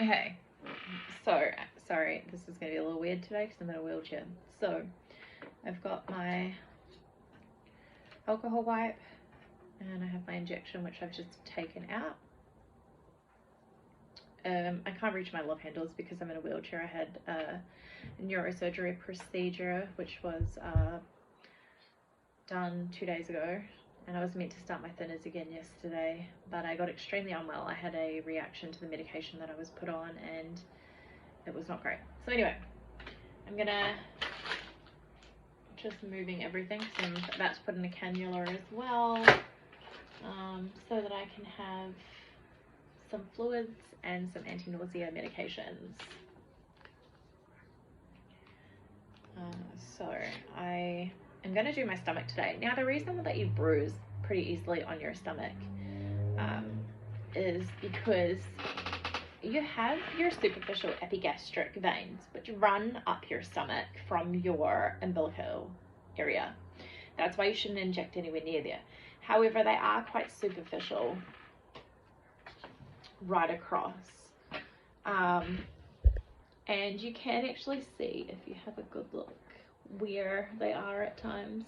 Okay, so sorry, this is going to be a little weird today because I'm in a wheelchair. So I've got my alcohol wipe and I have my injection, which I've just taken out. I can't reach my love handles because I'm in a wheelchair. I had a neurosurgery procedure which was done 2 days ago, and I was meant to start my thinners again yesterday, but I got extremely unwell. I had a reaction to the medication that I was put on and it was not great. So anyway, I'm gonna just moving everything because I'm about to put in a cannula as well, so that I can have some fluids and some anti-nausea medications. So I am going to do my stomach today. Now the reason that you bruise pretty easily on your stomach is because you have your superficial epigastric veins which run up your stomach from your umbilical area. That's why you shouldn't inject anywhere near there. However, they are quite superficial right across, and you can actually see, if you have a good look, where they are at times.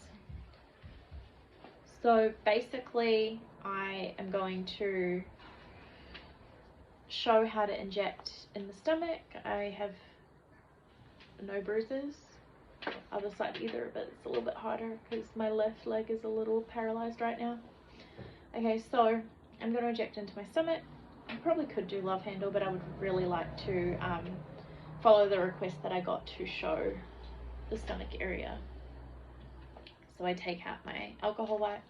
So basically I am going to show how to inject in the stomach. I have no bruises other side either, but it's a little bit harder because my left leg is a little paralyzed right now. Okay, so I'm going to inject into my stomach. I probably could do love handle, but I would really like to follow the request that I got to show the stomach area. So I take out my alcohol wipe.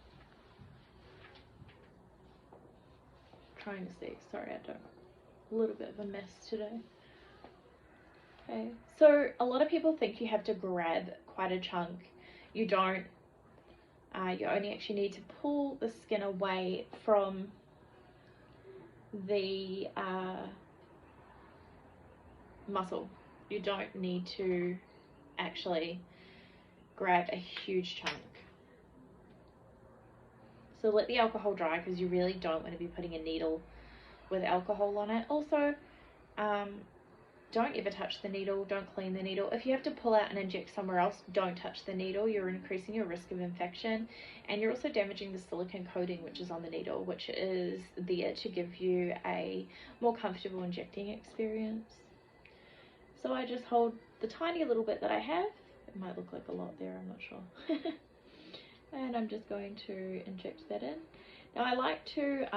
Trying to see, sorry, a little bit of a mess today. Okay, so a lot of people think you have to grab quite a chunk. You don't. You only actually need to pull the skin away from the muscle. You don't need to actually grab a huge chunk. So let the alcohol dry because you really don't want to be putting a needle with alcohol on it. Also, don't ever touch the needle, don't clean the needle. If you have to pull out and inject somewhere else, don't touch the needle. You're increasing your risk of infection, and you're also damaging the silicone coating which is on the needle, which is there to give you a more comfortable injecting experience. So I just hold the tiny little bit that I have. It might look like a lot there, I'm not sure. And I'm just going to inject that in. Now I like to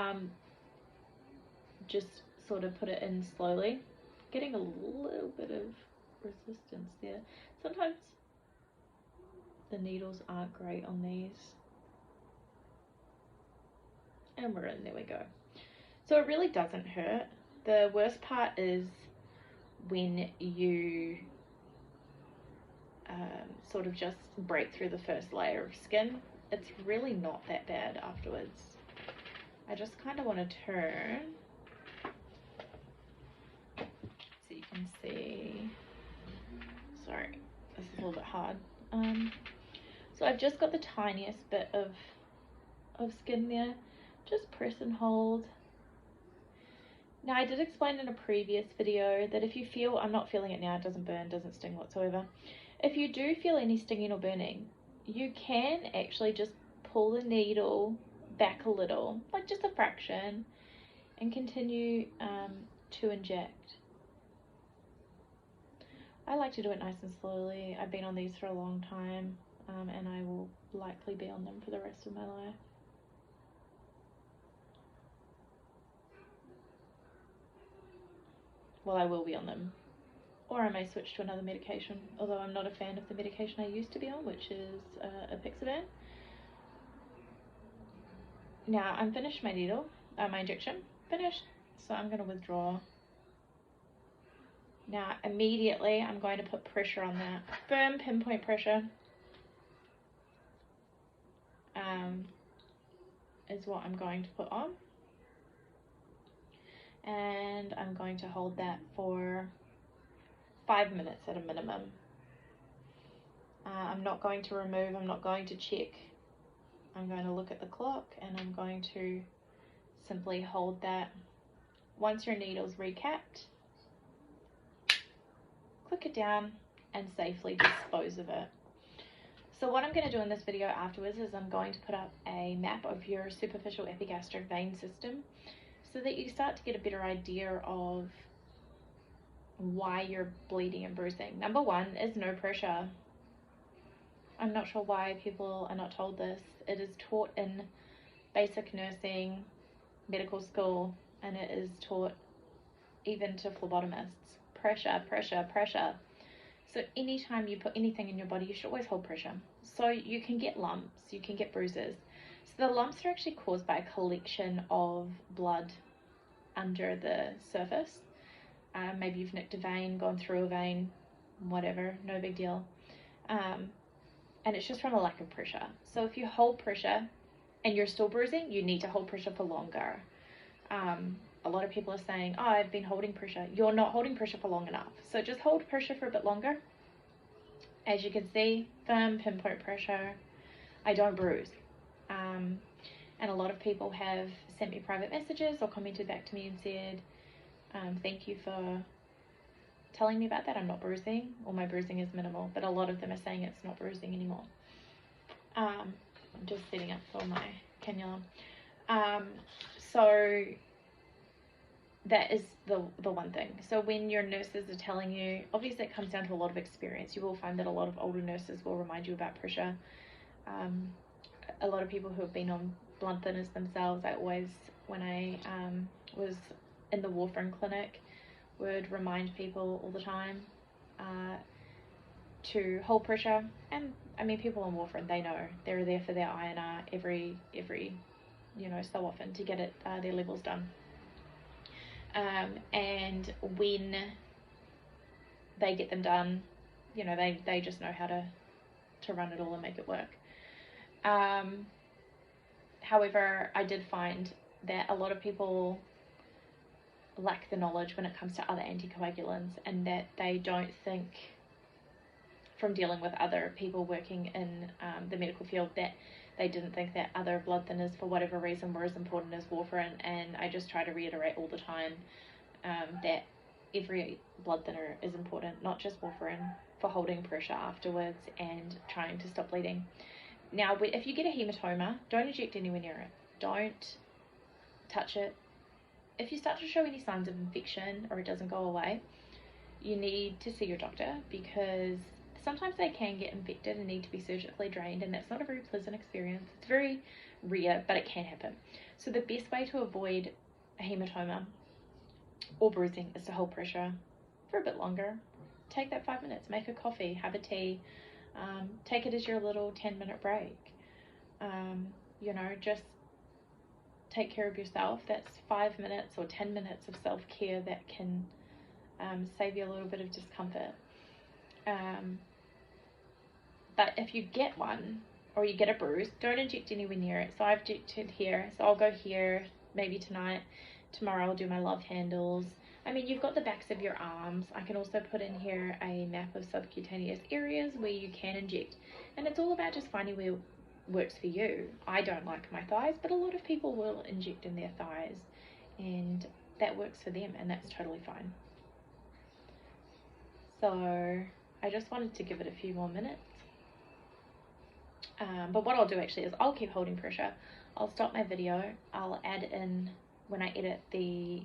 just sort of put it in slowly. Getting a little bit of resistance there. Sometimes the needles aren't great on these. And we're in, there we go. So it really doesn't hurt. The worst part is when you sort of just break through the first layer of skin. It's really not that bad afterwards. I just kind of want to turn so you can see. Sorry, this is a little bit hard. So I've just got the tiniest bit of skin there. Just press and hold. Now I did explain in a previous video that if you feel, I'm not feeling it now, it doesn't burn, doesn't sting whatsoever. If you do feel any stinging or burning, you can actually just pull the needle back a little, like just a fraction, and continue to inject. I like to do it nice and slowly. I've been on these for a long time, and I will likely be on them for the rest of my life. Well, I will be on them, or I may switch to another medication, although I'm not a fan of the medication I used to be on, which is Xaprin. Now I'm finished my needle, my injection, finished, so I'm going to withdraw. Now immediately I'm going to put pressure on that, firm pinpoint pressure is what I'm going to put on. And I'm going to hold that for 5 minutes at a minimum. I'm not going to remove, I'm not going to check. I'm going to look at the clock and I'm going to simply hold that. Once your needle's recapped, click it down and safely dispose of it. So what I'm going to do in this video afterwards is I'm going to put up a map of your superficial epigastric vein system so that you start to get a better idea of why you're bleeding and bruising. Number one is no pressure. I'm not sure why people are not told this. It is taught in basic nursing, medical school, and it is taught even to phlebotomists. Pressure, pressure, pressure. So anytime you put anything in your body, you should always hold pressure. So you can get lumps, you can get bruises. So the lumps are actually caused by a collection of blood under the surface. Maybe you've nicked a vein, gone through a vein, whatever, no big deal. And it's just from a lack of pressure. So if you hold pressure and you're still bruising, you need to hold pressure for longer. A lot of people are saying, oh, I've been holding pressure. You're not holding pressure for long enough. So just hold pressure for a bit longer. As you can see, firm pinpoint pressure. I don't bruise. And a lot of people have sent me private messages or commented back to me and said, thank you for telling me about that. I'm not bruising, or my bruising is minimal. But a lot of them are saying it's not bruising anymore. I'm just setting up for my cannula. So that is the one thing. So when your nurses are telling you, obviously it comes down to a lot of experience. You will find that a lot of older nurses will remind you about pressure. A lot of people who have been on blood thinners themselves, I always, when I was in the warfarin clinic, would remind people all the time to hold pressure. And I mean, people on warfarin, they know they're there for their INR every you know, so often to get it their levels done. And when they get them done, you know, they just know how to run it all and make it work. However, I did find that a lot of people lack the knowledge when it comes to other anticoagulants, and that they don't think, from dealing with other people working in the medical field, that they didn't think that other blood thinners, for whatever reason, were as important as warfarin. And I just try to reiterate all the time that every blood thinner is important, not just warfarin, for holding pressure afterwards and trying to stop bleeding. Now, if you get a hematoma, don't inject anywhere near it. Don't touch it. If you start to show any signs of infection or it doesn't go away, you need to see your doctor, because sometimes they can get infected and need to be surgically drained, and that's not a very pleasant experience. It's very rare, but it can happen. So the best way to avoid a hematoma or bruising is to hold pressure for a bit longer. Take that 5 minutes, make a coffee, have a tea, take it as your little 10-minute break. You know, just take care of yourself. That's 5 minutes or 10 minutes of self-care that can save you a little bit of discomfort. But if you get one or you get a bruise, don't inject anywhere near it. So I've injected here, so I'll go here maybe tonight. Tomorrow I'll do my love handles. I mean, you've got the backs of your arms. I can also put in here a map of subcutaneous areas where you can inject. And it's all about just finding where works for you. I don't like my thighs, but a lot of people will inject in their thighs, and that works for them, and that's totally fine. So I just wanted to give it a few more minutes. But what I'll do actually is I'll keep holding pressure. I'll stop my video. I'll add in, when I edit, the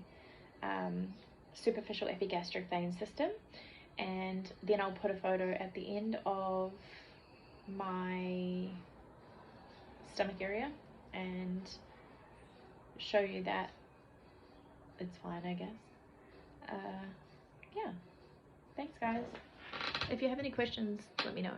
superficial epigastric vein system, and then I'll put a photo at the end of my stomach area and show you that it's fine, I guess. Yeah, thanks guys. If you have any questions, let me know.